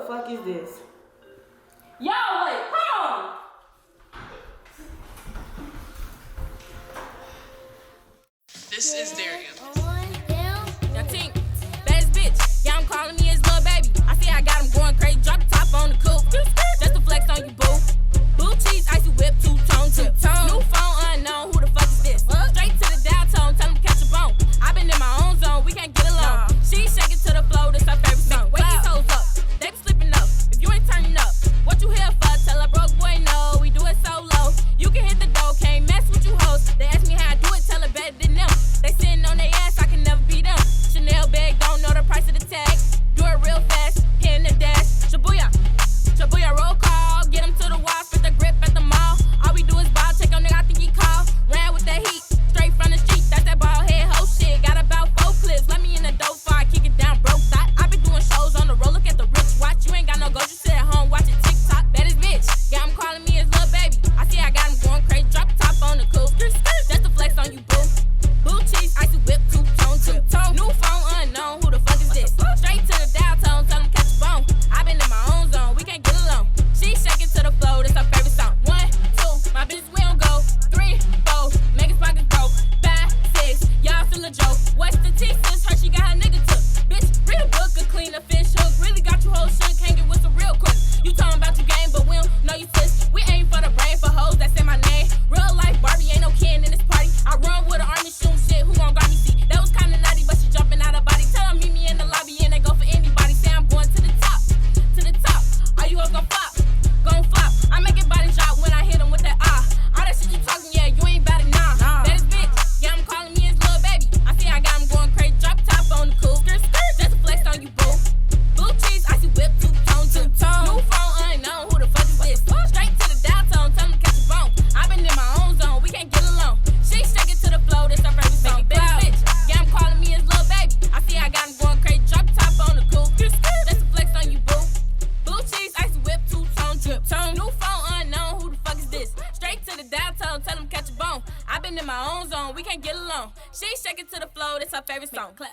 fuck is this? Y'all wait, come on! This is Darian. Now Tink, baddest bitch. Yeah, I'm calling me his little baby. I see I got him going crazy. Drop the top on the coupe. Just to flex on you, boo. Blue cheese, icy whip, two-tone. New phone, unknown. Who the fuck is this? Straight to the dial tone. Tell him catch a bone. I been in my own zone. We can't get along. She shaking to the flow. This her favorite song. Wake these hoes up. They be slipping up. If you ain't turning up, what you here for? Tell a broke boy no. We do it so low. You can hit the dough. Can't mess with you hoes. They ask me how I do it. Tell her better than them. They sitting on their ass. I can never be them. Chanel bag. Don't know the price of the tag. Do it real fast. Hitting the dash. Shabuya. Shabuya roll call. Get him to the wall. Spit the grip at the mall. All we do is ball. Check on nigga. I think he call. Ran with that heat. Straight from the street. That's that ball head hoe shit. Got about 4 clips. Let me in the dope before I kick it down. Broke thought. I been doing shows on the road. Look at the rich watch. You ain't got no go. You sit at home watching TikTok. Baddest bitch. Yeah, I'm calling me his little baby. I see I got him going crazy. Drop the top on the coupe. Just to flex on you, boo. Blue cheese, icy whip, two-tone. New phone, unknown. Who the fuck is this? Straight to the dial tone. Tell him catch a bone. I been in my own zone. We can't get along. She shaking to the flow. This her favorite song. 1, 2, my bitch, we don't go. 3, 4, make his pockets broke. 5, 6, y'all still a joke. What's the T-sis? Her, she got her nigga took. Bitch, read a book, a clean, a fish hook. Really got you whole shook. Can't get with some real quick. You talking about your game, but we don't know you sis. We aim for the brain for hoes that say my name. Real life Barbie, ain't no kid in this party. I run with an army shooting shit. Who gon' guard me? See, that was kinda naughty, but she jumping out her body. Tell her meet me in the lobby and they go for anybody. Say I'm going to the top, to the top. Are you hoes gon' flop? Gon' flop. I make it body drop when I hit him with that ah. All that shit you talking, yeah, you ain't bout it, nah. Baddest bitch, yeah, I'm calling me his little baby. I see I got him going crazy. Drop top on the coupe. Just to flex on you, boo. Blue cheese, icy whip, two-tone. New phone, unknown. Who the fuck is this? Straight to the dial tone. Tell him catch a bone. I been in my own zone. We can't get along. She shaking to the flow. This her favorite song. Baddest bitch, yeah, I'm calling me his little baby. I see I got him going crazy. Drop top on the coupe. Just to flex on you, boo. Blue cheese, icy whip, two-tone. New phone, unknown. Who the fuck is this? Straight to the dial tone. Tell him catch a bone. I been in my own zone. We can't get along. She shaking to the flow. This her favorite song. Clap.